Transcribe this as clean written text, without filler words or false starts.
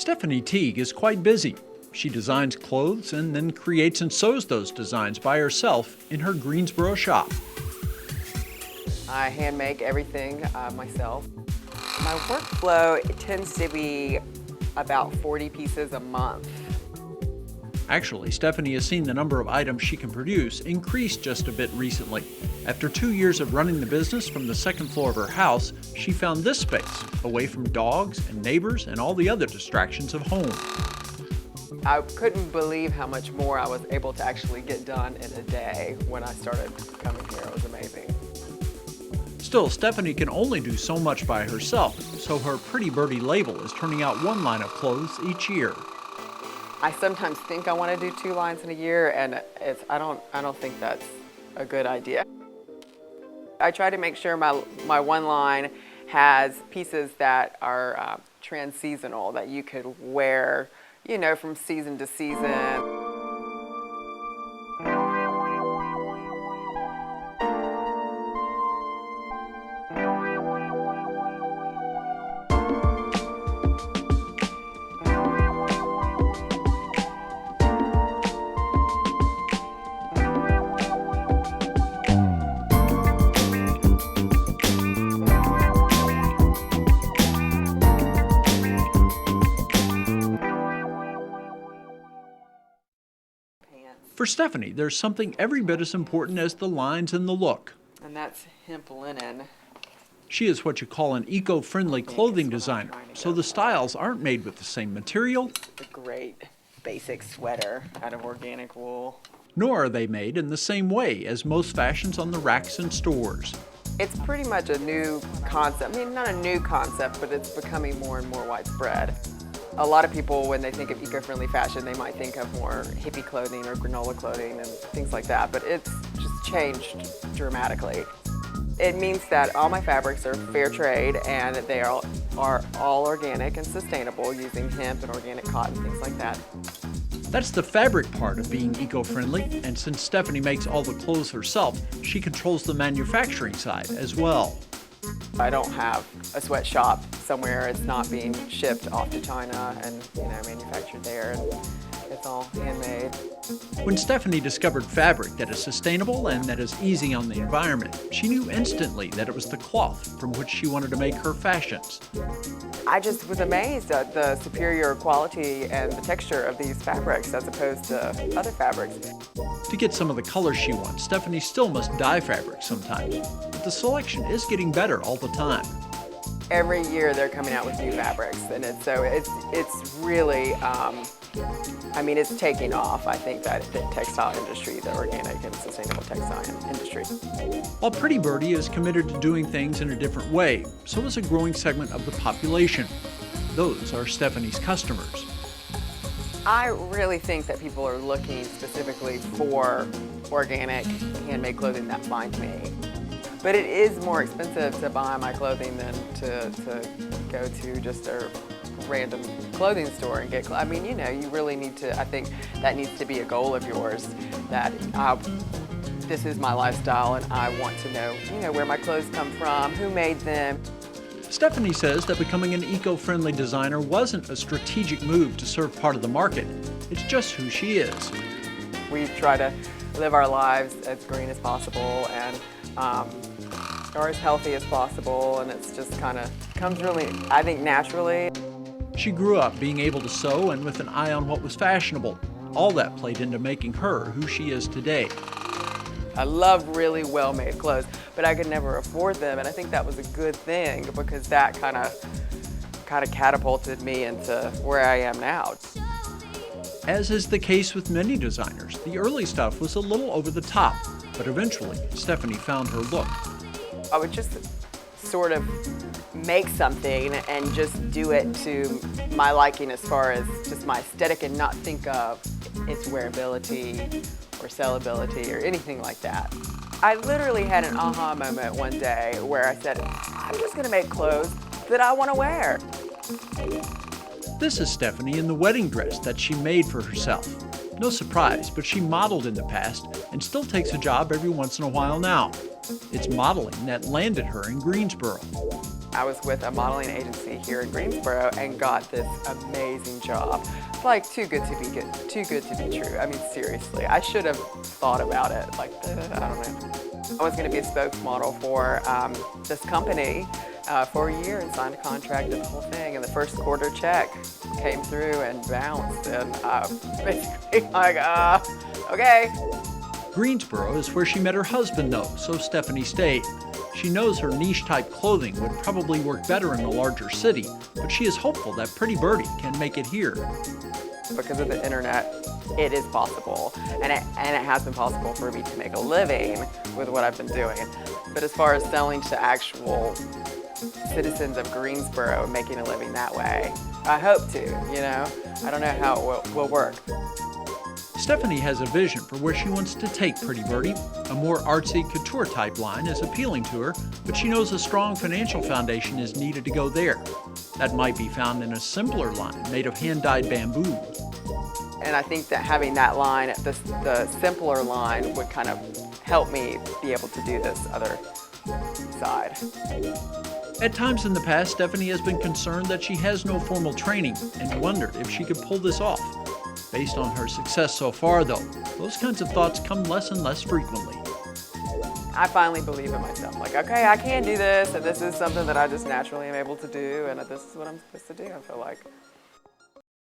Stephanie Teague is quite busy. She designs clothes and then creates and sews those designs by herself in her Greensboro shop. I hand make everything myself. My workflow tends to be about 40 pieces a month. Actually, Stephanie has seen the number of items she can produce increase just a bit recently. After 2 years of running the business from the second floor of her house, she found this space, away from dogs and neighbors and all the other distractions of home. I couldn't believe how much more I was able to actually get done in a day when I started coming here. It was amazing. Still, Stephanie can only do so much by herself, so her Pretty Birdie label is turning out one line of clothes each year. I sometimes think I want to do 2 lines in a year, and I don't think that's a good idea. I try to make sure my one line has pieces that are trans-seasonal, that you could wear, you know, from season to season. For Stephanie, there's something every bit as important as the lines and the look. And that's hemp linen. She is what you call an eco-friendly clothing designer, so the styles aren't made with the same material. A great basic sweater out of organic wool. Nor are they made in the same way as most fashions on the racks in stores. It's pretty much a new concept. I mean, not a new concept, but it's becoming more and more widespread. A lot of people, when they think of eco-friendly fashion, they might think of more hippie clothing or granola clothing and things like that, but it's just changed dramatically. It means that all my fabrics are fair trade and they are all organic and sustainable, using hemp and organic cotton, things like that. That's the fabric part of being eco-friendly, and since Stephanie makes all the clothes herself, she controls the manufacturing side as well. I don't have a sweatshop somewhere. It's not being shipped off to China and, you know, manufactured there, and it's all handmade. When Stephanie discovered fabric that is sustainable and that is easy on the environment, she knew instantly that it was the cloth from which she wanted to make her fashions. I just was amazed at the superior quality and the texture of these fabrics as opposed to other fabrics. To get some of the colors she wants, Stephanie still must dye fabric sometimes, but the selection is getting better all the time. Every year they're coming out with new fabrics, and it's really, I mean, it's taking off. I think that the textile industry, the organic and sustainable textile industry. While Pretty Birdie is committed to doing things in a different way, so is a growing segment of the population. Those are Stephanie's customers. I really think that people are looking specifically for organic, handmade clothing that finds me. But it is more expensive to buy my clothing than to go to just a random clothing store and get, I mean, you know, you really need to, I think that needs to be a goal of yours, that this is my lifestyle and I want to know, you know, where my clothes come from, who made them. Stephanie says that becoming an eco-friendly designer wasn't a strategic move to serve part of the market. It's just who she is. We try to live our lives as green as possible and or as healthy as possible, and it's just kind of comes really, I think, naturally. She grew up being able to sew and with an eye on what was fashionable. All that played into making her who she is today. I love really well-made clothes, but I could never afford them, and I think that was a good thing because that kind of catapulted me into where I am now. As is the case with many designers, the early stuff was a little over the top, but eventually Stephanie found her look. I would just sort of make something and just do it to my liking as far as just my aesthetic and not think of its wearability or sellability or anything like that. I literally had an aha moment one day where I said, I'm just going to make clothes that I want to wear. This is Stephanie in the wedding dress that she made for herself. No surprise, but she modeled in the past and still takes a job every once in a while now. It's modeling that landed her in Greensboro. I was with a modeling agency here in Greensboro and got this amazing job. It's like too good to be good, too good to be true. I mean, seriously, I should have thought about it. Like, I don't know. I was going to be a spokesmodel for this company for a year and signed a contract and the whole thing. And the first quarter check came through and bounced, and basically like, okay. Greensboro is where she met her husband, though, so Stephanie stayed. She knows her niche-type clothing would probably work better in a larger city, but she is hopeful that Pretty Birdie can make it here. Because of the internet, it is possible, and it has been possible for me to make a living with what I've been doing. But as far as selling to actual citizens of Greensboro, making a living that way, I hope to, you know? I don't know how it will work. Stephanie has a vision for where she wants to take Pretty Birdie. A more artsy couture type line is appealing to her, but she knows a strong financial foundation is needed to go there. That might be found in a simpler line made of hand-dyed bamboo. And I think that having that line, the simpler line, would kind of help me be able to do this other side. At times in the past, Stephanie has been concerned that she has no formal training and wondered if she could pull this off. Based on her success so far, though, those kinds of thoughts come less and less frequently. I finally believe in myself. Like, okay, I can do this, and this is something that I just naturally am able to do, and this is what I'm supposed to do. I feel like